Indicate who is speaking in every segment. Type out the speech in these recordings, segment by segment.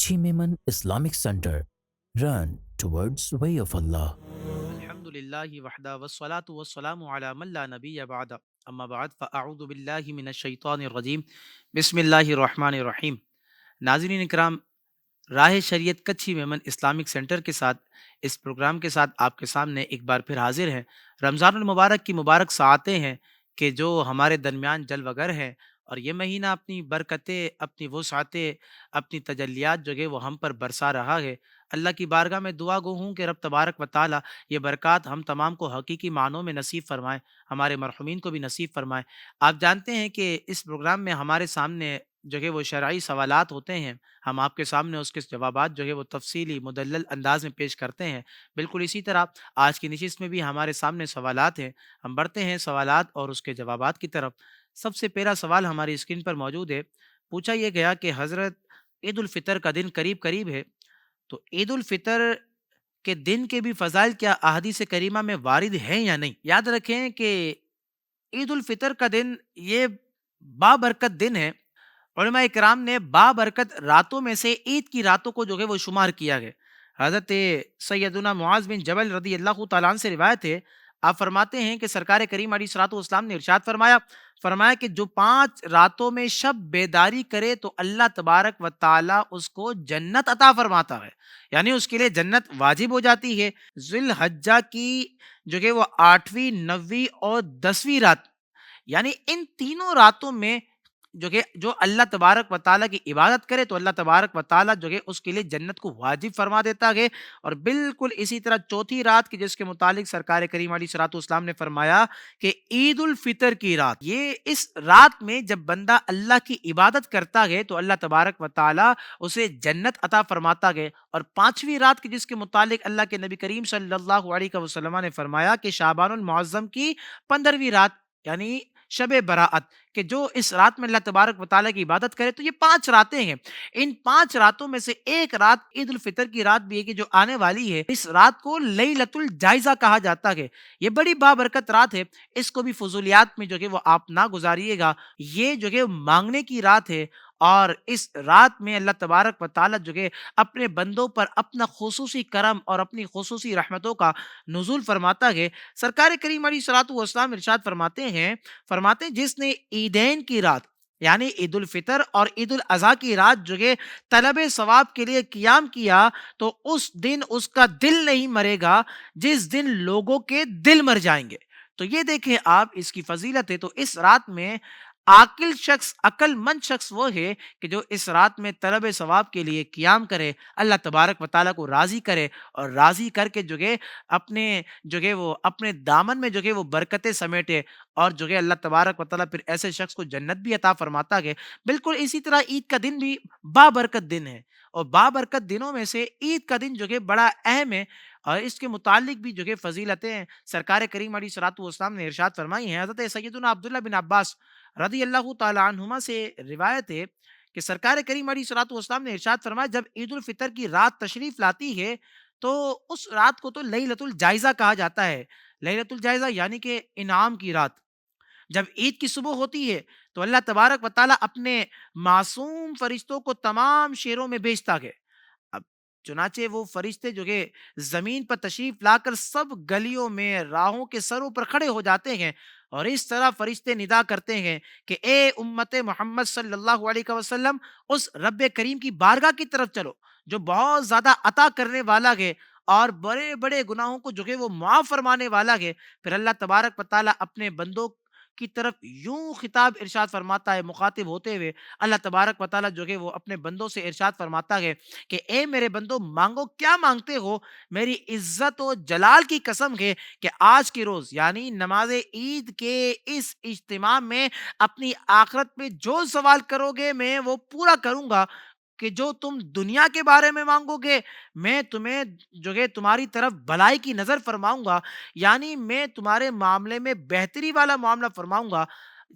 Speaker 1: Kachi Memon Islamic Center. Run towards way of Allah.
Speaker 2: الحمد لله وحده والصلاة والسلام على من لا نبي بعد اما بعد فاعوذ بالله من الشیطان الرجیم بسم اللہ الرحمن الرحیم. ناظرین اکرام، راہ شریعت کچھی میمن اسلامک سینٹر کے ساتھ اس پروگرام کے ساتھ آپ کے سامنے ایک بار پھر حاضر ہیں. رمضان المبارک کی مبارک ساعتیں ہیں کہ جو ہمارے درمیان جلوہ گر ہیں، اور یہ مہینہ اپنی برکتیں، اپنی وسعتیں، اپنی تجلیات جو ہے وہ ہم پر برسا رہا ہے. اللہ کی بارگاہ میں دعا گو ہوں کہ رب تبارک و تعالی یہ برکات ہم تمام کو حقیقی معنوں میں نصیب فرمائیں، ہمارے مرحومین کو بھی نصیب فرمائیں. آپ جانتے ہیں کہ اس پروگرام میں ہمارے سامنے جو ہے وہ شرعی سوالات ہوتے ہیں. ہم آپ کے سامنے اس کے جوابات جو ہے وہ تفصیلی مدلل انداز میں پیش کرتے ہیں. بالکل اسی طرح آج کی نشست میں بھی ہمارے سامنے سوالات ہیں. ہم بڑھتے ہیں سوالات اور اس کے جوابات کی طرف. سب سے پہلا سوال ہماری اسکرین پر موجود ہے. پوچھا یہ گیا کہ حضرت عید الفطر کا دن قریب قریب ہے، تو عید الفطر کے دن کے بھی فضائل کیا احادیث کریمہ میں وارد ہیں یا نہیں؟ یاد رکھیں کہ عید الفطر کا دن یہ بابرکت دن ہے. علماء اکرام نے بابرکت راتوں میں سے عید کی راتوں کو جو ہے وہ شمار کیا ہے. حضرت سیدنا معاذ بن جبل رضی اللہ تعالیٰ عنہ سے روایت ہے. آپ فرماتے ہیں کہ سرکار کریم علیہ الصلوۃ والسلام نے ارشاد فرمایا کہ جو 5 راتوں میں شب بیداری کرے تو اللہ تبارک و تعالی اس کو جنت عطا فرماتا ہے، یعنی اس کے لیے جنت واجب ہو جاتی ہے. ذی الحجہ کی جو کہ وہ 8ویں 9ویں اور 10ویں رات، یعنی ان تینوں راتوں میں جو اللہ تبارک و تعالیٰ کی عبادت کرے تو اللہ تبارک و تعالیٰ جو ہے اس کے لیے جنت کو واجب فرما دیتا ہے. اور بالکل اسی طرح چوتھی رات کی جس کے متعلق سرکار کریم علیہ الصلوۃ والسلام نے فرمایا کہ عید الفطر کی رات، یہ اس رات میں جب بندہ اللہ کی عبادت کرتا ہے تو اللہ تبارک و تعالیٰ اسے جنت عطا فرماتا ہے. اور 5ویں رات کی جس کے متعلق اللہ کے نبی کریم صلی اللہ علیہ وسلم نے فرمایا کہ شعبان المعظم کی 15ویں رات، یعنی شب براءت، کہ جو اس رات میں اللہ تبارک و تعالیٰ کی عبادت کرے. تو یہ 5 راتیں ہیں. ان 5 راتوں میں سے ایک رات عید الفطر کی رات بھی ہے کہ جو آنے والی ہے. اس رات کو لیلۃ الجائزہ کہا جاتا ہے. یہ بڑی بابرکت رات ہے. اس کو بھی فضولیات میں جو کہ وہ آپ نہ گزاریے گا. یہ جو کہ مانگنے کی رات ہے، اور اس رات میں اللہ تبارک و تعالیٰ جو کہ اپنے بندوں پر اپنا خصوصی کرم اور اپنی خصوصی رحمتوں کا نزول فرماتا ہے. سرکار کریم علیہ الصلوۃ والسلام ارشاد فرماتے ہیں جس نے عیدین کی رات، یعنی عید الفطر اور عید الاضحیٰ کی رات جو کہ طلب ثواب کے لیے قیام کیا، تو اس دن اس کا دل نہیں مرے گا جس دن لوگوں کے دل مر جائیں گے. تو یہ دیکھیں آپ، اس کی فضیلت ہے. تو اس رات میں عقل مند شخص وہ ہے کہ جو اس رات میں طلب ثواب کے لیے قیام کرے، اللہ تبارک و تعالیٰ کو راضی کرے، اور راضی کر کے جو کہ اپنے دامن میں جو کہ وہ برکتیں سمیٹے، اور جو کہ اللہ تبارک و تعالیٰ پھر ایسے شخص کو جنت بھی عطا فرماتا ہے. بالکل اسی طرح عید کا دن بھی بابرکت دن ہے، اور بابرکت دنوں میں سے عید کا دن جو کہ بڑا اہم ہے. اور اس کے متعلق بھی جو کہ فضیلتیں ہیں سرکار کریم علیہ الصلوۃ والسلام نے ارشاد فرمائی ہیں. حضرت سیدنا عبداللہ بن عباس رضی اللہ تعالی عنہما سے روایت ہے کہ سرکار کریم علیہ الصلوۃ والسلام نے ارشاد فرمایا جب عید الفطر کی رات تشریف لاتی ہے تو اس رات کو تو لیلۃ الجائزہ کہا جاتا ہے. لیلۃ الجائزہ یعنی کہ انعام کی رات. جب عید کی صبح ہوتی ہے تو اللہ تبارک و تعالیٰ اپنے معصوم فرشتوں کو تمام شہروں میں بھیجتا ہے. اب چنانچہ وہ فرشتے جو کہ زمین پر تشریف لا کر سب گلیوں میں، راہوں کے سروں پر کھڑے ہو جاتے ہیں، اور اس طرح فرشتے ندا کرتے ہیں کہ اے امت محمد صلی اللہ علیہ وسلم، اس رب کریم کی بارگاہ کی طرف چلو جو بہت زیادہ عطا کرنے والا ہے اور بڑے بڑے گناہوں کو جو کہ وہ معاف فرمانے والا ہے. پھر اللہ تبارک و تعالیٰ اپنے بندوں کی طرف یوں خطاب ارشاد فرماتا ہے، مخاطب ہوتے ہوئے اللہ تبارک و تعالیٰ جو کہ وہ اپنے بندوں سے ارشاد فرماتا ہے کہ اے میرے بندو، مانگو کیا مانگتے ہو. میری عزت و جلال کی قسم ہے کہ آج کے روز یعنی نماز عید کے اس اجتماع میں اپنی آخرت میں جو سوال کرو گے میں وہ پورا کروں گا. کہ جو تم دنیا کے بارے میں مانگو گے میں تمہیں جو کہ تمہاری طرف بھلائی کی نظر فرماؤں گا، یعنی میں تمہارے معاملے میں بہتری والا معاملہ فرماؤں گا.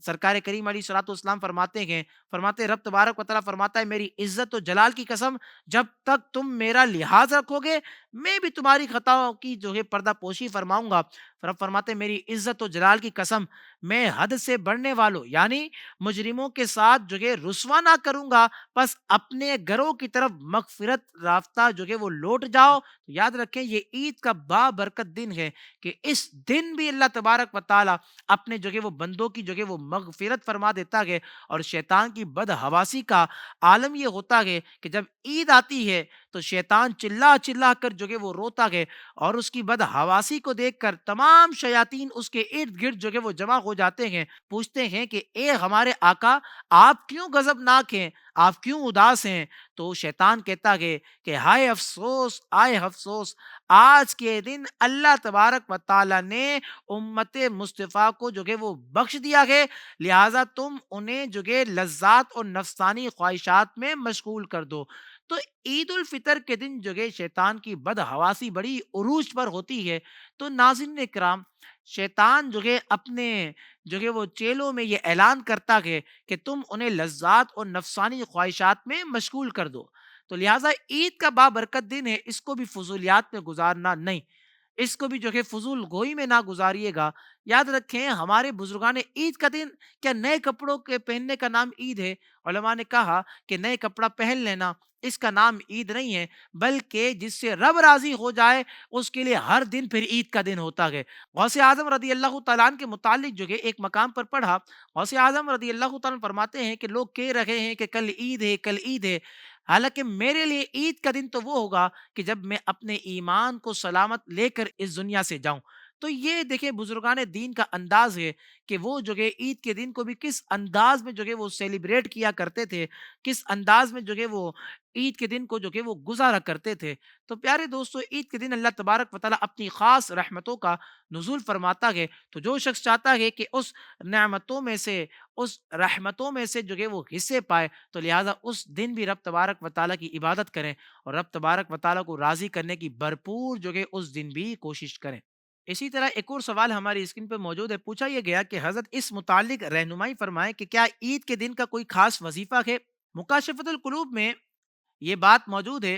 Speaker 2: سرکار کریم علیہ الصلوۃ والسلام فرماتے رب تبارک و تعالیٰ فرماتا ہے میری عزت و جلال کی قسم، جب تک تم میرا لحاظ رکھو گے میں بھی تمہاری خطاؤں کی جو ہے پردہ پوشی فرماؤں گا. رب فرماتے ہیں میری عزت و جلال کی قسم میں حد سے بڑھنے والوں یعنی مجرموں کے ساتھ جو کہ رسوا نہ کروں گا، بس اپنے گھروں کی طرف مغفرت رافتہ جو کہ وہ لوٹ جاؤ۔ تو یاد رکھیں یہ عید کا بابرکت دن ہے کہ اس دن بھی اللہ تبارک و تعالی اپنے جو کہ وہ بندوں کی جو کہ وہ مغفرت فرما دیتا ہے، اور شیطان کی بدحواسی کا عالم یہ ہوتا ہے کہ جب عید آتی ہے تو شیطان چلا چلا کر جو کہ وہ روتا ہے، اور اس کی بدحواسی کو دیکھ کر تمام شیاطین اس کے ارد گرد جو کہ وہ جمع ہو جاتے ہیں، پوچھتے ہیں کہ اے ہمارے آقا آپ کیوں غضبناک ہیں، آپ کیوں اداس ہیں؟ تو شیطان کہتا ہے کہ ہائے افسوس آئے افسوس، آج کے دن اللہ تبارک و تعالی نے امت مصطفیٰ کو جو کہ وہ بخش دیا ہے، لہٰذا تم انہیں جو کہ لذات اور نفسانی خواہشات میں مشغول کر دو۔ تو عید الفطر کے دن جو کہ شیطان کی بدحواسی بڑی عروج پر ہوتی ہے۔ تو ناظرین اکرام، شیطان جو کہ اپنے جو کہ وہ چیلوں میں یہ اعلان کرتا ہے کہ تم انہیں لذات اور نفسانی خواہشات میں مشغول کر دو۔ تو لہٰذا عید کا بابرکت دن ہے، اس کو بھی فضولیات میں گزارنا نہیں، اس کو بھی جو کہ فضول گوئی میں نہ گزاریے گا۔ یاد رکھیں ہمارے بزرگان عید کا دن کیا نئے کپڑوں کے پہننے کا نام عید ہے؟ علماء نے کہا کہ نئے کپڑا پہن لینا اس کا نام عید نہیں ہے، بلکہ جس سے رب راضی ہو جائے اس کے لیے ہر دن پھر عید کا دن ہوتا ہے۔ غوث اعظم رضی اللہ تعالیٰ عنہ کے متعلق جو کہ ایک مقام پر پڑھا، غوث اعظم رضی اللہ تعالیٰ عنہ فرماتے ہیں کہ لوگ کہہ رہے ہیں کہ کل عید ہے کل عید ہے، حالانکہ میرے لیے عید کا دن تو وہ ہوگا کہ جب میں اپنے ایمان کو سلامت لے کر اس دنیا سے جاؤں۔ تو یہ دیکھیں بزرگان دین کا انداز ہے کہ وہ جو کہ عید کے دن کو بھی کس انداز میں جو کہ وہ سیلیبریٹ کیا کرتے تھے، کس انداز میں جو کہ وہ عید کے دن کو جو کہ وہ گزارا کرتے تھے۔ تو پیارے دوستو، عید کے دن اللہ تبارک و تعالیٰ اپنی خاص رحمتوں کا نزول فرماتا ہے۔ تو جو شخص چاہتا ہے کہ اس نعمتوں میں سے، اس رحمتوں میں سے جو کہ وہ حصے پائے، تو لہٰذا اس دن بھی رب تبارک و تعالیٰ کی عبادت کریں اور رب تبارک و تعالیٰ کو راضی کرنے کی بھرپور جو کہ اس دن بھی کوشش کریں۔ اسی طرح ایک اور سوال ہماری اسکرین پہ موجود ہے، پوچھا یہ گیا کہ حضرت اس متعلق رہنمائی فرمائیں کہ کیا عید کے دن کا کوئی خاص وظیفہ ہے؟ مکاشفت القلوب میں یہ بات موجود ہے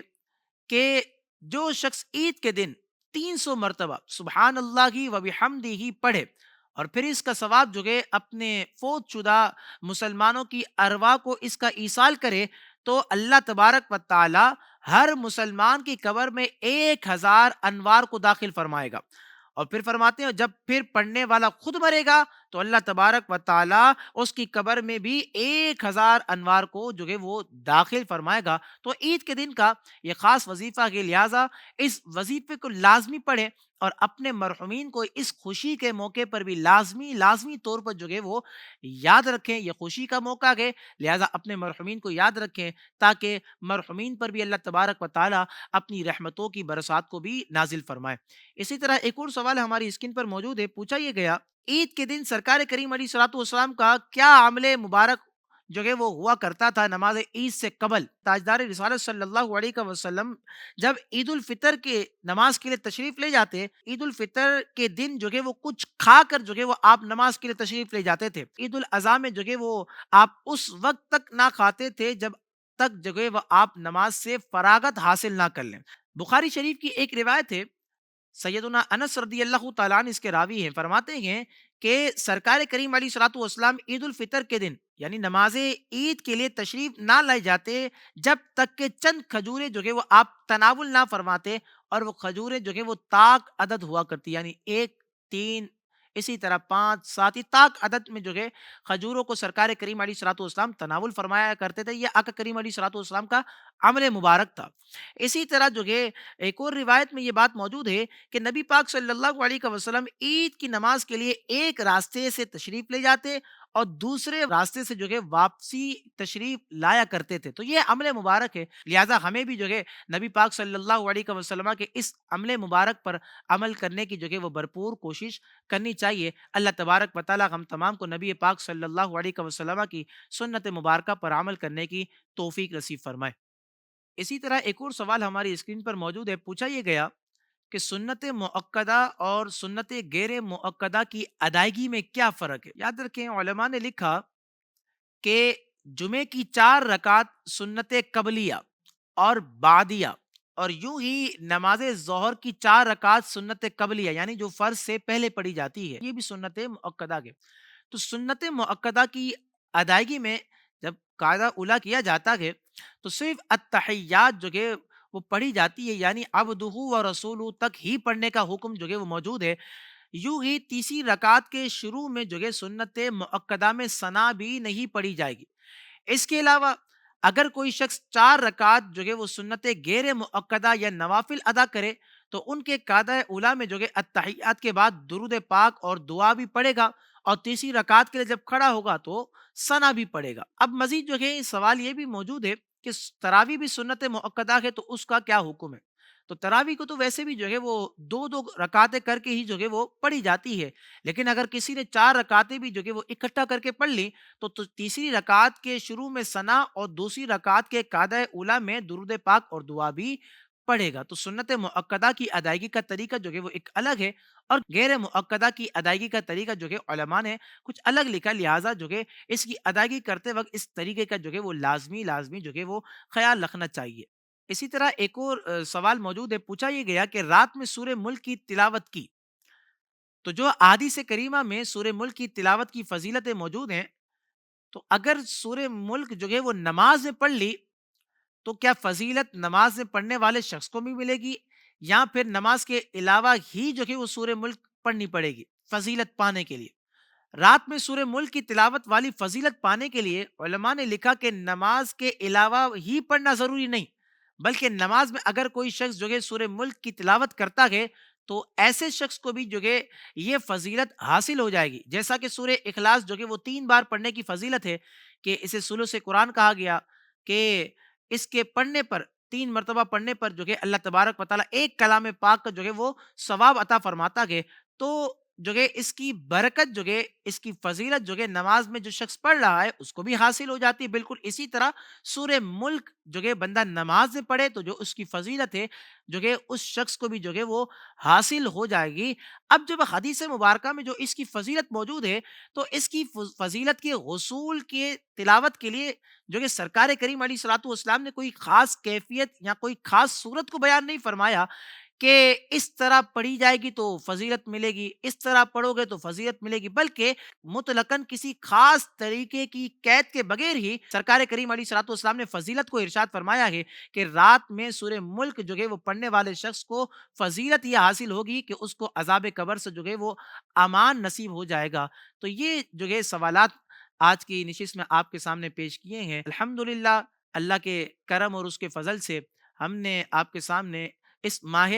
Speaker 2: کہ جو شخص عید کے دن 300 مرتبہ سبحان اللہ و بحمدہ پڑھے اور پھر اس کا ثواب جو کہ اپنے فوت شدہ مسلمانوں کی ارواح کو اس کا ایصال کرے، تو اللہ تبارک و تعالی ہر مسلمان کی قبر میں 1000 انوار کو داخل فرمائے گا۔ اور پھر فرماتے ہیں جب پھر پڑھنے والا خود مرے گا تو اللہ تبارک و تعالی اس کی قبر میں بھی 1000 انوار کو جو کہ وہ داخل فرمائے گا۔ تو عید کے دن کا یہ خاص وظیفہ ہے، لہٰذا اس وظیفے کو لازمی پڑھیں اور اپنے مرحومین کو اس خوشی کے موقع پر بھی لازمی طور پر جو ہے وہ یاد رکھیں۔ یہ خوشی کا موقع ہے، لہٰذا اپنے مرحومین کو یاد رکھیں تاکہ مرحومین پر بھی اللہ تبارک و تعالی اپنی رحمتوں کی برسات کو بھی نازل فرمائے۔ اسی طرح ایک اور سوال ہماری اسکرین پر موجود ہے، پوچھا یہ گیا عید کے دن سرکار کریم علیہ الصلوۃ والسلام کا کیا عمل مبارک جو کہ وہ ہوا کرتا تھا نماز عید سے قبل؟ تاجدار رسالت صلی اللہ علیہ وسلم جب عید الفطر کے نماز کے لیے تشریف لے جاتے، عید الفطر کے دن جو کہ وہ کچھ کھا کر جو کہ وہ آپ نماز کے لیے تشریف لے جاتے تھے۔ عید الاضحیٰ میں جو کہ وہ آپ اس وقت تک نہ کھاتے تھے جب تک جو کہ وہ آپ نماز سے فراغت حاصل نہ کر لیں۔ بخاری شریف کی ایک روایت ہے، سیدنا انس رضی اللہ تعالیٰ عنہ اس کے راوی ہیں، فرماتے ہیں کہ سرکار کریم علیہ الصلوۃ والسلام عید الفطر کے دن یعنی نماز عید کے لیے تشریف نہ لائے جاتے جب تک کہ چند کھجوریں جو کہ وہ آپ تناول نہ فرماتے، اور وہ کھجوریں جو کہ وہ طاق عدد ہوا کرتی، یعنی 1، 3، اسی طرح 5، 7 طاق عدد میں جو کہ کھجوروں کو سرکار کریم علیہ الصلوۃ والسلام تناول فرمایا کرتے تھے۔ یہ آقا کریم علیہ الصلوۃ والسلام کا عمل مبارک تھا۔ اسی طرح جو کہ ایک اور روایت میں یہ بات موجود ہے کہ نبی پاک صلی اللہ علیہ وسلم عید کی نماز کے لیے ایک راستے سے تشریف لے جاتے اور دوسرے راستے سے جو کہ واپسی تشریف لایا کرتے تھے۔ تو یہ عمل مبارک ہے، لہٰذا ہمیں بھی جو کہ نبی پاک صلی اللہ علیہ وسلم کے اس عمل مبارک پر عمل کرنے کی جو کہ وہ بھرپور کوشش کرنی چاہیے۔ اللہ تبارک و تعالی ہم تمام کو نبی پاک صلی اللہ علیہ وسلم کی سنت مبارکہ پر عمل کرنے کی توفیق نصیب فرمائے۔ اسی طرح ایک اور سوال ہماری اسکرین پر موجود ہے، پوچھا یہ گیا کہ سنت مؤکدہ اور سنت غیر مؤکدہ کی ادائیگی میں کیا فرق ہے؟ یاد رکھیں علماء نے لکھا کہ جمعے کی 4 رکعت سنت قبلیہ اور بعدیہ اور یوں ہی نماز ظہر کی 4 رکعت سنت قبلیہ یعنی جو فرض سے پہلے پڑھی جاتی ہے، یہ بھی سنت مؤکدہ کے۔ تو سنت مؤکدہ کی ادائیگی میں جب قاعدہ اولا کیا جاتا ہے تو صرف التحیات جو کہ وہ پڑھی جاتی ہے، یعنی عبدہ و رسولہ تک ہی پڑھنے کا حکم جو کہ وہ موجود ہے۔ یوں ہی تیسری رکعت کے شروع میں جو کہ سنت مؤکدہ میں ثنا بھی نہیں پڑھی جائے گی۔ اس کے علاوہ اگر کوئی شخص 4 رکعت جو کہ وہ سنت غیر مؤکدہ یا نوافل ادا کرے تو ان کے قاعدہ اولا میں جو کہ التحیات کے بعد درود پاک اور دعا بھی پڑھے گا، اور تیسری رکعت کے لیے جب کھڑا ہوگا تو ثنا بھی پڑھے گا۔ اب مزید جو ہے سوال یہ بھی موجود ہے کہ تراویح بھی سنت مؤکدہ ہے تو اس کا کیا حکم ہے؟ تو تراویح کو تو ویسے بھی جو ہے وہ دو دو رکعتیں کر کے ہی جو ہے وہ پڑھی جاتی ہے، لیکن اگر کسی نے 4 رکعتیں بھی جو کہ وہ اکٹھا کر کے پڑھ لی تو تیسری رکعت کے شروع میں ثنا اور دوسری رکعت کے قاعدہ اولا میں درود پاک اور دعا بھی پڑھے گا۔ تو سنت مؤکدہ کی ادائیگی کا طریقہ جو ہے وہ ایک الگ ہے، اور غیر مؤکدہ کی ادائیگی کا طریقہ جو کہ علماء نے کچھ الگ لکھا، لہٰذا جو کہ اس کی ادائیگی کرتے وقت اس طریقے کا جو کہ وہ لازمی جو کہ وہ خیال رکھنا چاہیے۔ اسی طرح ایک اور سوال موجود ہے، پوچھا یہ گیا کہ رات میں سورہ ملک کی تلاوت کی، تو جو احادیث کریمہ میں سورہ ملک کی تلاوت کی فضیلتیں موجود ہیں، تو اگر سورہ ملک جو ہے وہ نماز میں پڑھ لی تو کیا فضیلت نماز میں پڑھنے والے شخص کو بھی ملے گی، یا پھر نماز کے علاوہ ہی جو کہ وہ سورہ ملک پڑھنی پڑے گی فضیلت پانے کے لیے؟ رات میں سورہ ملک کی تلاوت والی فضیلت پانے کے لیے علماء نے لکھا کہ نماز کے علاوہ ہی پڑھنا ضروری نہیں، بلکہ نماز میں اگر کوئی شخص جو ہے سورہ ملک کی تلاوت کرتا ہے تو ایسے شخص کو بھی جو ہے یہ فضیلت حاصل ہو جائے گی، جیسا کہ سورہ اخلاص جو کہ وہ 3 بار پڑھنے کی فضیلت ہے، کہ اسے ثلث قرآن کہا گیا، کہ اس کے پڑھنے پر 3 مرتبہ پڑھنے پر جو کہ اللہ تبارک و تعالیٰ ایک کلام پاک کا جو ہے وہ ثواب عطا فرماتا ہے۔ تو جو کہ اس کی برکت جو کہ اس کی فضیلت جو کہ نماز میں جو شخص پڑھ رہا ہے اس کو بھی حاصل ہو جاتی ہے۔ بالکل اسی طرح سورہ ملک جو کہ بندہ نماز میں پڑھے تو جو اس کی فضیلت ہے جو کہ اس شخص کو بھی جو کہ وہ حاصل ہو جائے گی۔ اب جب حدیث مبارکہ میں جو اس کی فضیلت موجود ہے تو اس کی فضیلت کے حصول کے تلاوت کے لیے جو کہ سرکار کریم علیہ الصلوۃ والسلام نے کوئی خاص کیفیت یا کوئی خاص صورت کو بیان نہیں فرمایا کہ اس طرح پڑھی جائے گی تو فضیلت ملے گی، اس طرح پڑھو گے تو فضیلت ملے گی، بلکہ مطلقاً کسی خاص طریقے کی قید کے بغیر ہی سرکار کریم علیہ الصلوۃ والسلام نے فضیلت کو ارشاد فرمایا ہے کہ رات میں سورہ ملک جو ہے وہ پڑھنے والے شخص کو فضیلت یہ حاصل ہوگی کہ اس کو عذاب قبر سے جو ہے وہ امان نصیب ہو جائے گا۔ تو یہ جو ہے سوالات آج کی نشست میں آپ کے سامنے پیش کیے ہیں۔ الحمدللہ اللہ کے کرم اور اس کے فضل سے ہم نے آپ کے سامنے اس ماہ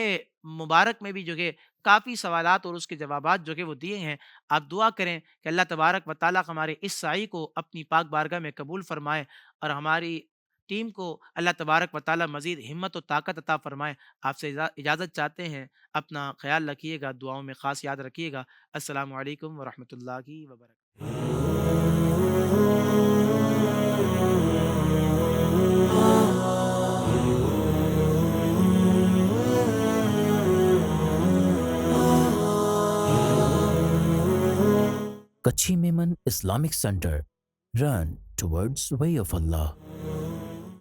Speaker 2: مبارک میں بھی جو کہ کافی سوالات اور اس کے جوابات جو کہ وہ دیے ہیں۔ آپ دعا کریں کہ اللہ تبارک و تعالیٰ ہمارے اس سعی کو اپنی پاک بارگاہ میں قبول فرمائے، اور ہماری ٹیم کو اللہ تبارک و تعالیٰ مزید ہمت و طاقت عطا فرمائے۔ آپ سے اجازت چاہتے ہیں، اپنا خیال رکھیے گا، دعاؤں میں خاص یاد رکھیے گا۔ السلام علیکم ورحمۃ اللہ وبرکاتہ۔
Speaker 1: Kachi Memon Islamic Center. Run towards way of Allah.